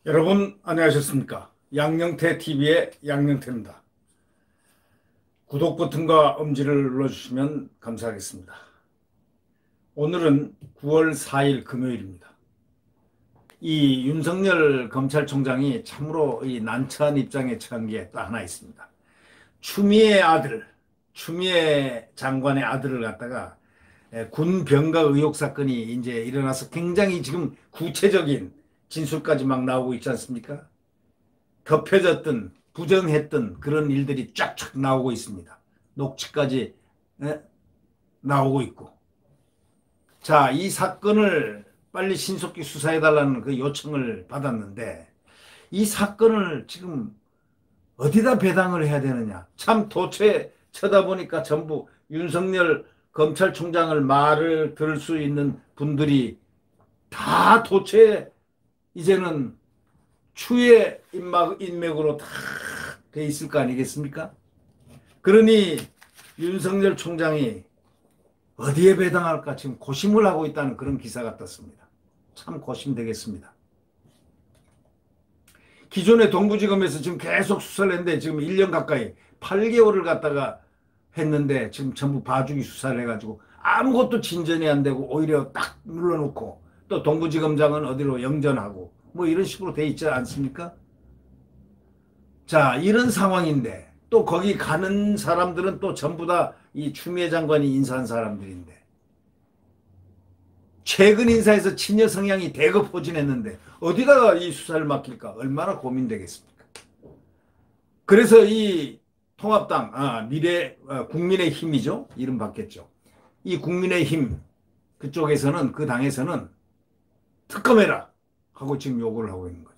여러분 안녕하셨습니까? 양영태 TV의 양영태입니다. 구독 버튼과 엄지를 눌러주시면 감사하겠습니다. 오늘은 9월 4일 금요일입니다. 이 윤석열 검찰총장이 참으로 이 난처한 입장에 처한 게 또 하나 있습니다. 추미애 아들, 추미애 장관의 아들을 갖다가 군 병가 의혹 사건이 이제 일어나서 굉장히 지금 구체적인 진술까지 막 나오고 있지 않습니까? 덮여졌던 부정했던 그런 일들이 쫙쫙 나오고 있습니다. 녹취까지 나오고 있고. 자, 이 사건을 빨리 신속히 수사해달라는 그 요청을 받았는데 이 사건을 지금 어디다 배당을 해야 되느냐. 참 도처에 쳐다보니까 전부 윤석열 검찰총장을 말을 들을 수 있는 분들이 다 도처에 이제는 추의 인맥으로 다 돼 있을 거 아니겠습니까? 그러니 윤석열 총장이 어디에 배당할까 지금 고심을 하고 있다는 그런 기사가 떴습니다. 참 고심되겠습니다. 기존의 동부지검에서 지금 계속 수사를 했는데 지금 1년 가까이 8개월을 갖다가 했는데 지금 전부 봐주기 수사를 해가지고 아무것도 진전이 안 되고 오히려 딱 눌러놓고 또 동부지검장은 어디로 영전하고 뭐 이런 식으로 돼 있지 않습니까? 자, 이런 상황인데 또 거기 가는 사람들은 또 전부 다 이 추미애 장관이 인사한 사람들인데 최근 인사에서 친여 성향이 대거 포진했는데 어디다가 이 수사를 맡길까 얼마나 고민되겠습니까? 그래서 이 통합당, 국민의힘이죠. 이름 바뀌었죠. 이 국민의힘 그쪽에서는 그 당에서는 특검해라 하고 지금 요구를 하고 있는 거죠.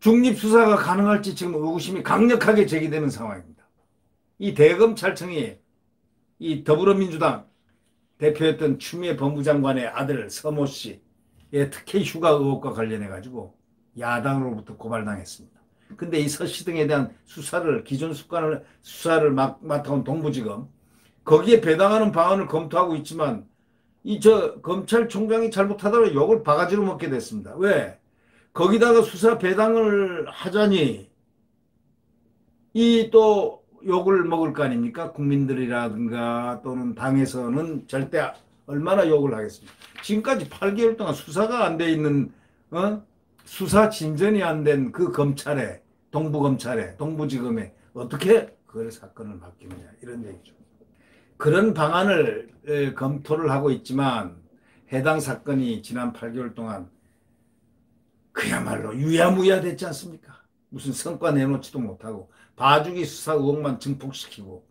중립수사가 가능할지 지금 의구심이 강력하게 제기되는 상황입니다. 이 대검찰청이 이 더불어민주당 대표였던 추미애 법무장관의 아들 서모 씨의 특혜 휴가 의혹과 관련해 가지고 야당으로부터 고발당했습니다. 근데 이 서 씨 등에 대한 수사를 기존 수사를 맡아온 동부지검 거기에 배당하는 방안을 검토하고 있지만 이 검찰총장이 잘못하다가 욕을 바가지로 먹게 됐습니다. 왜? 거기다가 수사 배당을 하자니 이 또 욕을 먹을 거 아닙니까? 국민들이라든가 또는 당에서는 절대 얼마나 욕을 하겠습니까? 지금까지 8개월 동안 수사가 안 돼 있는 수사 진전이 안 된 그 검찰에 동부검찰에 동부지검에 어떻게 그 사건을 맡기느냐 이런 얘기죠. 그런 방안을 검토를 하고 있지만 해당 사건이 지난 8개월 동안 그야말로 유야무야 됐지 않습니까? 무슨 성과 내놓지도 못하고 봐주기 수사 의혹만 증폭시키고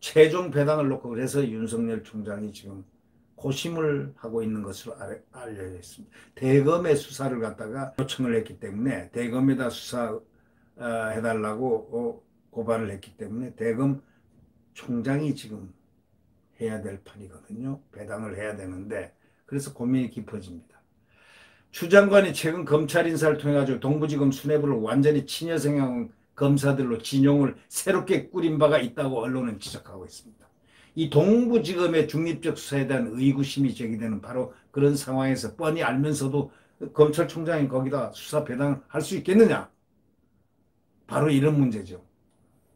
최종 배당을 놓고 그래서 윤석열 총장이 지금 고심을 하고 있는 것으로 알려져 있습니다. 대검의 수사를 갖다가 요청을 했기 때문에 대검에다 수사해달라고 고발을 했기 때문에 대검 총장이 지금 해야 될 판이거든요. 배당을 해야 되는데 그래서 고민이 깊어집니다. 추 장관이 최근 검찰 인사를 통해 가지고 동부지검 수뇌부를 완전히 친여 성향 검사들로 진용을 새롭게 꾸린 바가 있다고 언론은 지적하고 있습니다. 이 동부지검의 중립적 수사에 대한 의구심이 제기되는 바로 그런 상황에서 뻔히 알면서도 검찰총장이 거기다 수사 배당할 수 있겠느냐? 바로 이런 문제죠.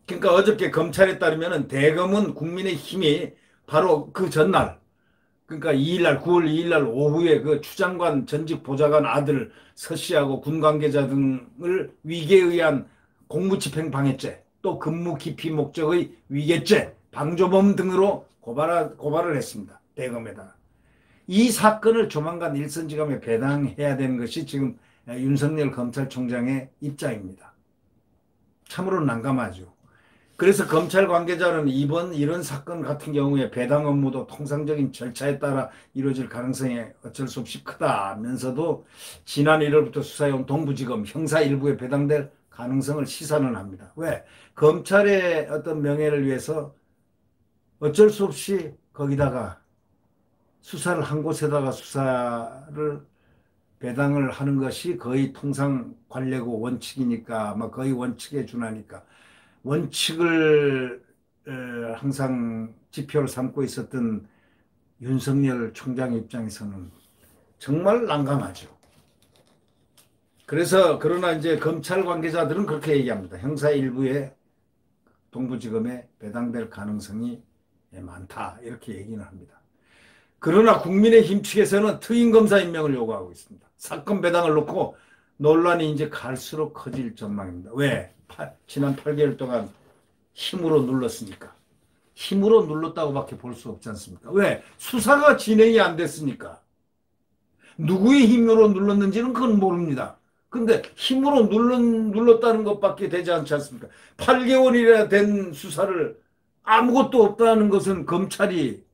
그러니까 어저께 검찰에 따르면 대검은 국민의힘이 바로 그 전날 그러니까 2일날 9월 2일날 오후에 그 추 장관 전직 보좌관 아들 서 씨하고 군 관계자 등을 위계에 의한 공무집행 방해죄 또 근무 기피 목적의 위계죄 방조범 등으로 고발을 했습니다. 대검에다. 이 사건을 조만간 일선지검에 배당해야 되는 것이 지금 윤석열 검찰총장의 입장입니다. 참으로 난감하죠. 그래서 검찰 관계자는 이런 사건 같은 경우에 배당 업무도 통상적인 절차에 따라 이루어질 가능성이 어쩔 수 없이 크다면서도 지난 1월부터 수사해온 동부지검 형사 일부에 배당될 가능성을 시사는 합니다. 왜? 검찰의 어떤 명예를 위해서 어쩔 수 없이 거기다가 수사를 한 곳에다가 수사를 배당을 하는 것이 거의 통상 관례고 원칙이니까 아마 거의 원칙에 준하니까 원칙을 항상 지표로 삼고 있었던 윤석열 총장 입장에서는 정말 난감하죠. 그러나 이제 검찰 관계자들은 그렇게 얘기합니다. 형사 일부에 동부지검에 배당될 가능성이 많다. 이렇게 얘기는 합니다. 그러나 국민의힘 측에서는 특임검사 임명을 요구하고 있습니다. 사건 배당을 놓고 논란이 이제 갈수록 커질 전망입니다. 왜? 지난 8개월 동안 힘으로 눌렀으니까. 힘으로 눌렀다고밖에 볼 수 없지 않습니까? 왜? 수사가 진행이 안 됐으니까. 누구의 힘으로 눌렀는지는 그건 모릅니다. 근데 힘으로 눌렀다는 것밖에 되지 않지 않습니까? 8개월이나 된 수사를 아무것도 없다는 것은 검찰이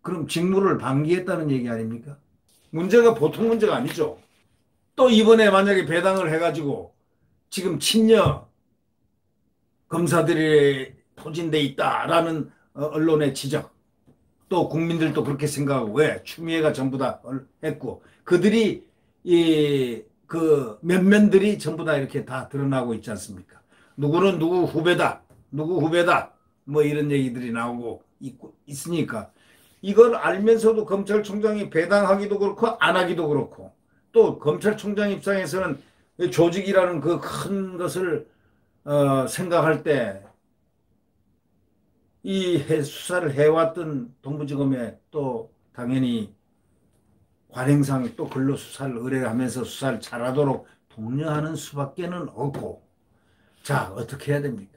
그럼 직무를 방기했다는 얘기 아닙니까? 문제가 보통 문제가 아니죠. 또 이번에 만약에 배당을 해가지고 지금 친여 검사들이 포진돼 있다라는 언론의 지적, 또 국민들도 그렇게 생각하고 왜 추미애가 전부 다 했고 그들이 그 면면들이 전부 다 이렇게 다 드러나고 있지 않습니까? 누구는 누구 후배다, 누구 후배다, 뭐 이런 얘기들이 나오고 있으니까 이걸 알면서도 검찰총장이 배당하기도 그렇고 안 하기도 그렇고 또 검찰총장 입장에서는 조직이라는 그 큰 것을 생각할 때 이 수사를 해왔던 동부지검에 또 당연히 관행상 또 근로 수사를 의뢰하면서 수사를 잘하도록 독려하는 수밖에는 없고 자 어떻게 해야 됩니까?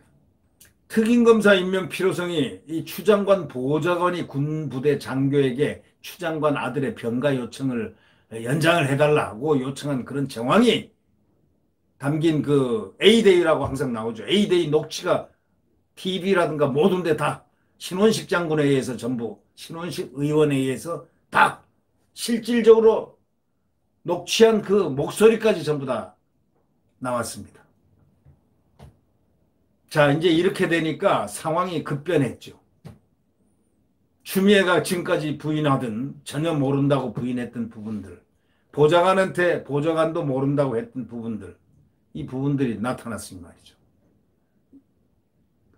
특임검사 임명 필요성이 이 추장관 보좌관이 군부대 장교에게 추장관 아들의 병가 요청을 연장을 해달라고 요청한 그런 정황이 담긴 그 A-Day라고 항상 나오죠. A-Day 녹취가 TV라든가 모든 데 다 신원식 장군에 의해서 전부 신원식 의원에 의해서 다 실질적으로 녹취한 그 목소리까지 전부 다 나왔습니다. 자, 이제 이렇게 되니까 상황이 급변했죠. 추미애가 지금까지 부인하던 전혀 모른다고 부인했던 부분들, 보좌관한테 보좌관도 모른다고 했던 부분들, 이 부분들이 나타났습니다 말이죠.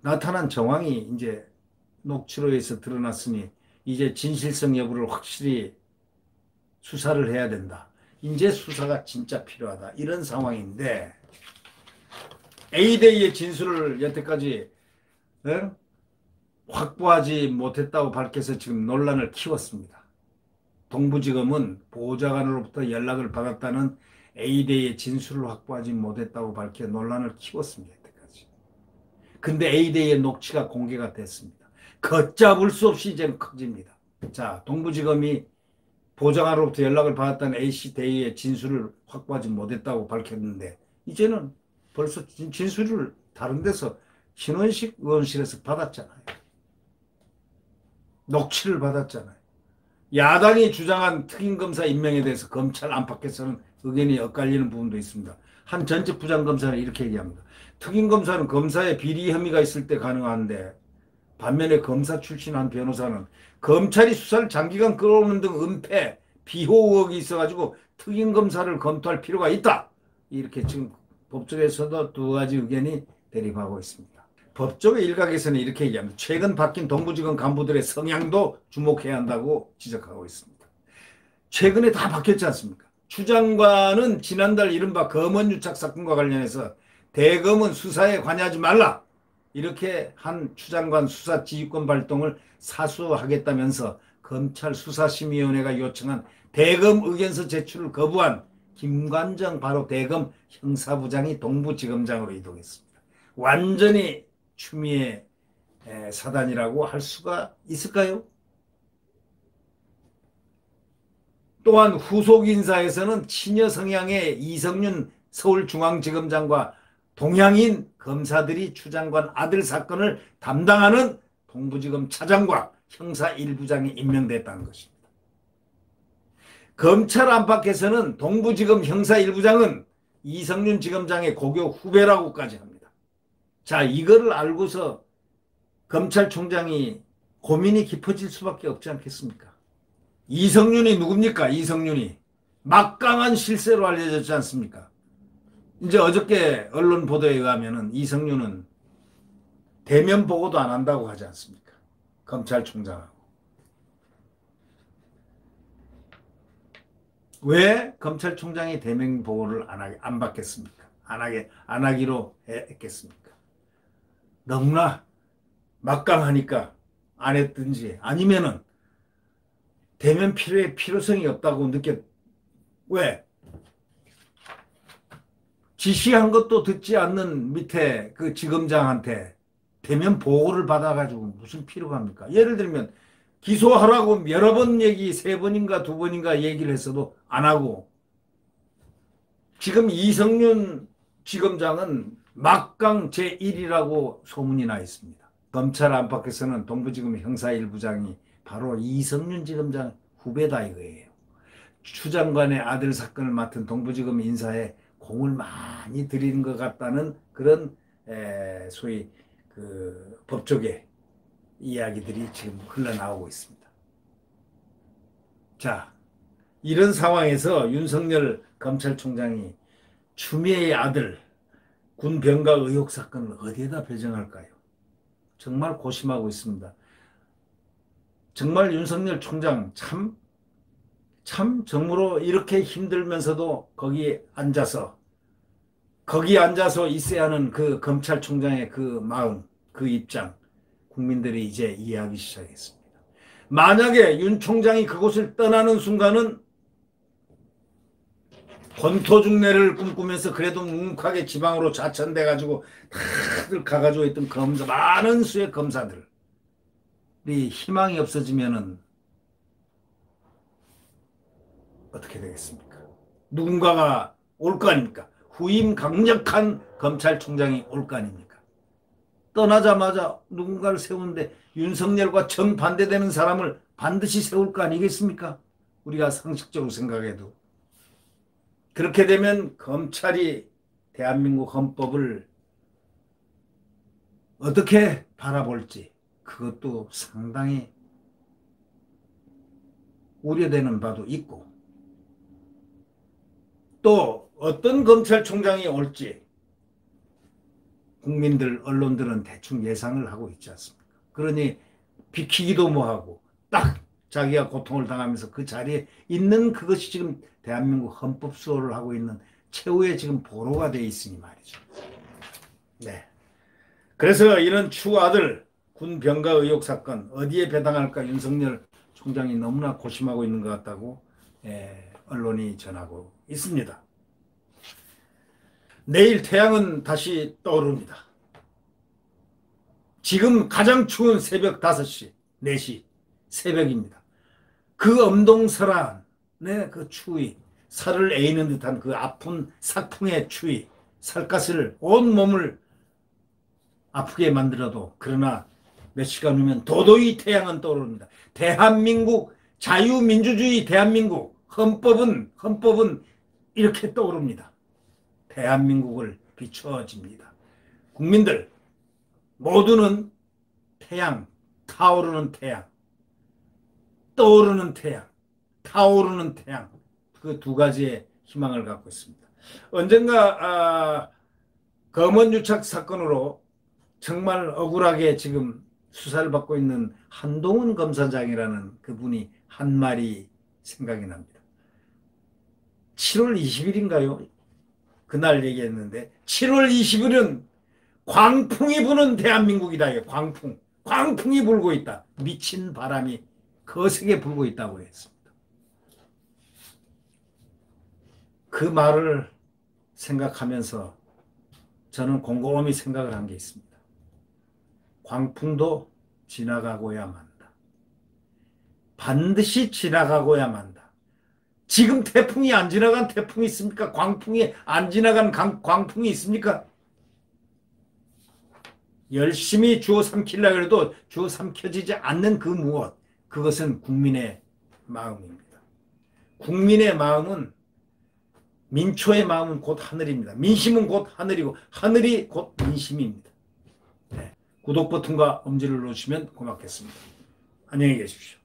나타난 정황이 이제 녹취로 해서 드러났으니 이제 진실성 여부를 확실히 수사를 해야 된다. 이제 수사가 진짜 필요하다. 이런 상황인데 A-Day의 진술을 여태까지 확보하지 못했다고 밝혀서 지금 논란을 키웠습니다. 동부지검은 보좌관으로부터 연락을 받았다는 A-Day의 진술을 확보하지 못했다고 밝혀 논란을 키웠습니다. 여태까지. 근데 A-Day의 녹취가 공개가 됐습니다. 걷잡을 수 없이 이제 커집니다. 자, 동부지검이 보좌관으로부터 연락을 받았다는 A-Day의 진술을 확보하지 못했다고 밝혔는데 이제는 벌써 진술을 다른 데서 신원식 의원실에서 받았잖아요. 녹취를 받았잖아요. 야당이 주장한 특임검사 임명에 대해서 검찰 안팎에서는 의견이 엇갈리는 부분도 있습니다. 한 전직 부장검사는 이렇게 얘기합니다. 특임검사는 검사의 비리 혐의가 있을 때 가능한데 반면에 검사 출신 한 변호사는 검찰이 수사를 장기간 끌어오는 등 은폐, 비호 의혹이 있어가지고 특임검사를 검토할 필요가 있다. 이렇게 지금 법조계에서도 두 가지 의견이 대립하고 있습니다. 법조계 일각에서는 이렇게 얘기합니다. 최근 바뀐 동부지검 간부들의 성향도 주목해야 한다고 지적하고 있습니다. 최근에 다 바뀌었지 않습니까? 추 장관은 지난달 이른바 검언유착 사건과 관련해서 대검은 수사에 관여하지 말라. 이렇게 한 추 장관 수사 지휘권 발동을 사수하겠다면서 검찰 수사심의위원회가 요청한 대검 의견서 제출을 거부한 김관정 바로 대검 형사부장이 동부지검장으로 이동했습니다. 완전히 추미애 사단이라고 할 수가 있을까요? 또한 후속 인사에서는 친여 성향의 이성윤 서울중앙지검장과 동향인 검사들이 추 장관 아들 사건을 담당하는 동부지검 차장과 형사 1부장이 임명됐다는 것입니다. 검찰 안팎에서는 동부지검 형사 1부장은 이성윤 지검장의 고교 후배라고까지 합니다. 자, 이거를 알고서 검찰총장이 고민이 깊어질 수밖에 없지 않겠습니까? 이성윤이 누굽니까? 이성윤이 막강한 실세로 알려졌지 않습니까? 이제 어저께 언론 보도에 의하면 이성윤은 대면 보고도 안 한다고 하지 않습니까? 검찰총장하고. 왜 검찰총장이 대면 보고를 안 받겠습니까? 안 하기로 했겠습니까? 너무나 막강하니까 안 했든지 아니면은 대면 필요성이 없다고 왜? 지시한 것도 듣지 않는 밑에 그 지검장한테 대면 보고를 받아가지고 무슨 필요가 합니까? 예를 들면 기소하라고 여러 번 세 번인가 두 번인가 얘기를 했어도 안 하고 지금 이성윤 지검장은 막강 제1이라고 소문이 나 있습니다. 검찰 안팎에서는 동부지검 형사 1부장이 바로 이성윤 지검장 후배다 이거예요. 추 장관의 아들 사건을 맡은 동부지검 인사에 공을 많이 들이는 것 같다는 그런 소위 그 법조계 이야기들이 지금 흘러나오고 있습니다. 자, 이런 상황에서 윤석열 검찰총장이 추미애의 아들 군 병가 의혹 사건을 어디에다 배정할까요? 정말 고심하고 있습니다. 정말 윤석열 총장 참 정말로 이렇게 힘들면서도 거기 앉아서 있어야 하는 그 검찰총장의 그 마음, 그 입장, 국민들이 이제 이해하기 시작했습니다. 만약에 윤 총장이 그곳을 떠나는 순간은 권토중래를 꿈꾸면서 그래도 묵묵하게 지방으로 자천돼가지고 다들 가가지고 있던 많은 수의 검사들이 희망이 없어지면은 어떻게 되겠습니까? 누군가가 올 거 아닙니까? 후임 강력한 검찰총장이 올 거 아닙니까? 떠나자마자 누군가를 세우는데 윤석열과 정반대되는 사람을 반드시 세울 거 아니겠습니까? 우리가 상식적으로 생각해도. 그렇게 되면 검찰이 대한민국 헌법을 어떻게 바라볼지 그것도 상당히 우려되는 바도 있고 또 어떤 검찰총장이 올지 국민들, 언론들은 대충 예상을 하고 있지 않습니까? 그러니 비키기도 뭐하고 딱 자기가 고통을 당하면서 그 자리에 있는 그것이 지금 대한민국 헌법 수호를 하고 있는 최후의 지금 보루가 되어 있으니 말이죠. 네. 그래서 이런 추 아들 군 병가 의혹 사건 어디에 배당할까 윤석열 총장이 너무나 고심하고 있는 것 같다고 언론이 전하고 있습니다. 내일 태양은 다시 떠오릅니다. 지금 가장 추운 새벽 5시, 4시 새벽입니다. 그 엄동설한의 그 추위, 살을 에이는 듯한 그 아픈 삭풍의 추위, 살갗을 온 몸을 아프게 만들어도 그러나 몇 시간 후면 도도히 태양은 떠오릅니다. 대한민국 자유민주주의 대한민국 헌법은 이렇게 떠오릅니다. 대한민국을 비춰집니다. 국민들 모두는 태양, 타오르는 태양, 떠오르는 태양, 타오르는 태양 그 두 가지의 희망을 갖고 있습니다. 언젠가 검언유착 사건으로 정말 억울하게 지금 수사를 받고 있는 한동훈 검사장이라는 그분이 한 말이 생각이 납니다. 7월 20일인가요? 그날 얘기했는데 7월 20일은 광풍이 부는 대한민국이다. 광풍이 불고 있다. 미친 바람이 거세게 불고 있다고 했습니다. 그 말을 생각하면서 저는 곰곰이 생각을 한 게 있습니다. 광풍도 지나가고야 만다. 반드시 지나가고야 만다. 지금 태풍이 안 지나간 태풍이 있습니까? 광풍이 안 지나간 광풍이 있습니까? 열심히 주워 삼키려고 해도 주워 삼켜지지 않는 그 무엇, 그것은 국민의 마음입니다. 국민의 마음은 민초의 마음은 곧 하늘입니다. 민심은 곧 하늘이고 하늘이 곧 민심입니다. 네. 구독 버튼과 엄지를 누르시면 고맙겠습니다. 안녕히 계십시오.